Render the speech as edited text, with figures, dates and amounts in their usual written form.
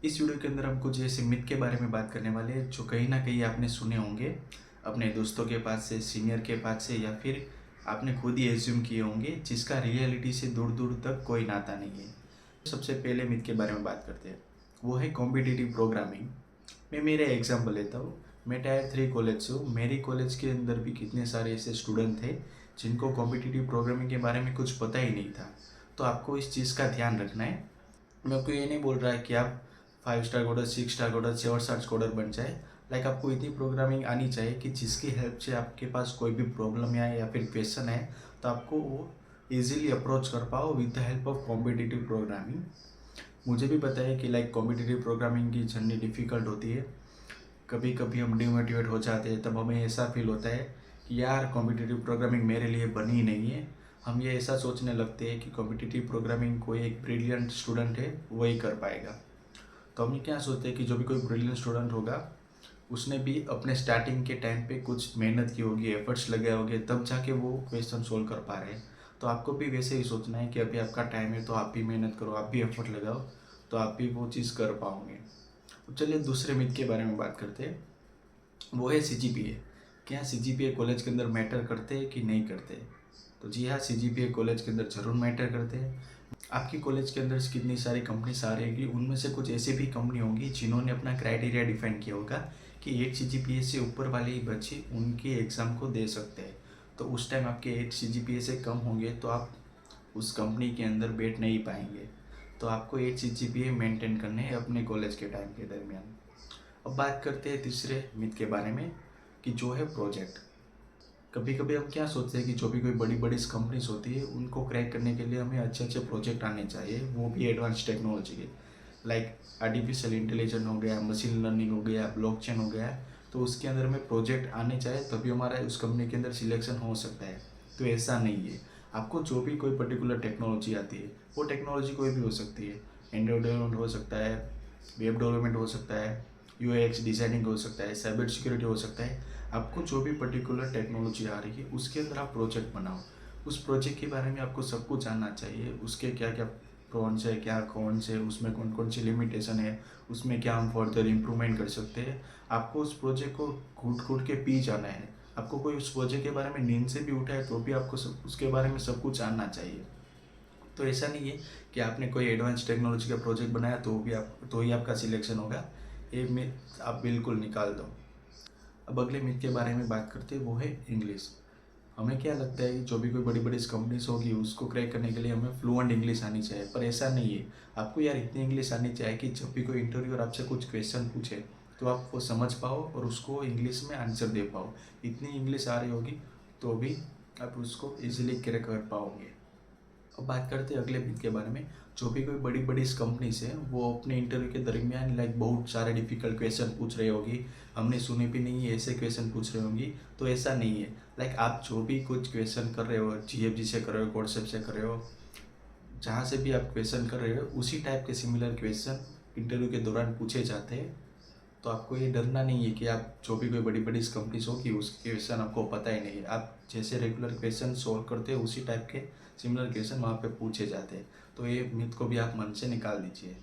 इस वीडियो के अंदर हम कुछ ऐसे मिथ के बारे में बात करने वाले हैं जो कहीं ना कहीं आपने सुने होंगे अपने दोस्तों के पास से, सीनियर के पास से, या फिर आपने खुद ही एज्यूम किए होंगे, जिसका रियलिटी से दूर दूर तक कोई नाता नहीं है। सबसे पहले मिथ के बारे में बात करते हैं, वो है कॉम्पिटिटिव प्रोग्रामिंग। मैं मेरा एग्जाम्पल लेता हूँ। मैं टायर 3 कॉलेज से हूँ। मेरी कॉलेज के अंदर भी कितने सारे ऐसे स्टूडेंट थे जिनको कॉम्पिटिटिव प्रोग्रामिंग के बारे में कुछ पता ही नहीं था। तो आपको इस चीज़ का ध्यान रखना है। मैं आपको ये नहीं बोल रहा है कि आप 5 star coder, 6 star coder, 7 star coder बन जाए। लाइक आपको इतनी प्रोग्रामिंग आनी चाहिए कि जिसकी हेल्प से आपके पास कोई भी प्रॉब्लम आए या फिर क्वेश्चन है तो आपको वो इजीली अप्रोच कर पाओ with the help of competitive programming. मुझे भी पता है कि लाइक कॉम्पिटिटिव प्रोग्रामिंग की जर्नी डिफ़िकल्ट होती है। कभी कभी हम डिमोटिवेट हो जाते हैं, तब हमें ऐसा फील होता है कि यार कॉम्पिटिटिव प्रोग्रामिंग मेरे लिए बनी ही नहीं है। हम ये ऐसा सोचने लगते हैं कि कॉम्पिटिटिव प्रोग्रामिंग कोई एक ब्रिलियंट स्टूडेंट है वही कर पाएगा। तो हम क्या सोचते हैं कि जो भी कोई ब्रिलियंट स्टूडेंट होगा उसने भी अपने स्टार्टिंग के टाइम पे कुछ मेहनत की होगी, एफर्ट्स लगाए होंगे, तब जाके वो क्वेश्चन सोल्व कर पा रहे हैं। तो आपको भी वैसे ही सोचना है कि अभी आपका टाइम है तो आप भी मेहनत करो, आप भी एफर्ट लगाओ, तो आप भी वो चीज़ कर पाओगे। तो चलिए दूसरे मिथ के बारे में बात करते हैं, वो है CGPA। क्या CGPA कॉलेज के अंदर मैटर करते हैं कि नहीं करते? तो जी हाँ, CGPA कॉलेज के अंदर ज़रूर मैटर करते हैं। आपकी कॉलेज के अंदर कितनी सारी कंपनीज आ रही होगी, उनमें से कुछ ऐसी भी कंपनी होंगी जिन्होंने अपना क्राइटेरिया डिफाइन किया होगा कि 8 CGPA से ऊपर वाले ही बच्चे उनके एग्ज़ाम को दे सकते हैं। तो उस टाइम आपके 8 CGPA से कम होंगे तो आप उस कंपनी के अंदर बैठ नहीं पाएंगे। तो आपको 8 CGPA मेंटेन करने हैं अपने कॉलेज के टाइम के दरमियान। अब बात करते हैं तीसरे मिथ के बारे में, कि जो है प्रोजेक्ट। कभी कभी हम क्या सोचते हैं कि जो भी कोई बड़ी बड़ी कंपनीज होती है उनको क्रैक करने के लिए हमें अच्छे अच्छे प्रोजेक्ट आने चाहिए, वो भी एडवांस टेक्नोलॉजी के। लाइक आर्टिफिशियल इंटेलिजेंस हो गया, मशीन लर्निंग हो गया, ब्लॉकचेन हो गया। तो उसके अंदर में प्रोजेक्ट आने चाहिए तभी हमारा उस कंपनी के अंदर सिलेक्शन हो सकता है। तो ऐसा नहीं है। आपको जो भी कोई पर्टिकुलर टेक्नोलॉजी आती है, वो टेक्नोलॉजी कोई भी हो सकती है। एंड्रॉइड डेवलपमेंट हो सकता है, वेब डेवलपमेंट हो सकता है, UX डिज़ाइनिंग हो सकता है, साइबर सिक्योरिटी हो सकता है। आपको जो भी पर्टिकुलर टेक्नोलॉजी आ रही है उसके अंदर आप प्रोजेक्ट बनाओ। उस प्रोजेक्ट के बारे में आपको सब कुछ जानना चाहिए, उसके क्या क्या प्रॉन्स है, क्या कौन से, उसमें कौन कौन सी लिमिटेशन है, उसमें क्या हम फर्दर इम्प्रूवमेंट कर सकते हैं। आपको उस प्रोजेक्ट को घूट घूट के पी जाना है। आपको कोई उस प्रोजेक्ट के बारे में नींद से भी उठाए तो भी आपको सब उसके बारे में सब कुछ जानना चाहिए। तो ऐसा नहीं है कि आपने कोई एडवांस टेक्नोलॉजी का प्रोजेक्ट बनाया तो ही आपका सिलेक्शन होगा। ये मिथ आप बिल्कुल निकाल दो। अब अगले मिथ के बारे में बात करते हैं, वो है इंग्लिश। हमें क्या लगता है कि जो भी कोई बड़ी बड़ी कंपनीज होगी उसको क्रैक करने के लिए हमें फ्लुएंट इंग्लिश आनी चाहिए, पर ऐसा नहीं है। आपको यार इतनी इंग्लिश आनी चाहिए कि जब भी कोई इंटरव्यूअर आपसे कुछ क्वेश्चन पूछे तो आप वो समझ पाओ और उसको इंग्लिश में आंसर दे पाओ। इतनी इंग्लिश आ रही होगी तो भी आप उसको इजीली क्रैक कर पाओगे। अब बात करते हैं अगले मिथ के बारे में। जो भी कोई बड़ी बड़ी कंपनीज है वो अपने इंटरव्यू के दरमियान लाइक बहुत सारे डिफिकल्ट क्वेश्चन पूछ रही होगी, हमने सुने भी नहीं है ऐसे क्वेश्चन पूछ रही होंगी। तो ऐसा नहीं है। लाइक आप जो भी कुछ क्वेश्चन कर रहे हो, GFG से कर रहे हो, कॉन्सेप्ट से कर रहे हो, जहाँ से भी आप क्वेश्चन कर रहे हो उसी टाइप के सिमिलर क्वेश्चन इंटरव्यू के दौरान पूछे जाते हैं। तो आपको ये डरना नहीं है कि आप जो भी कोई बड़ी बड़ी कंपनीज होगी उसके क्वेश्चन आपको पता ही नहीं है। आप जैसे रेगुलर क्वेश्चन सॉल्व करते हो उसी टाइप के सिमिलर क्वेश्चन वहाँ पे पूछे जाते हैं। तो ये मिथ को भी आप मन से निकाल दीजिए।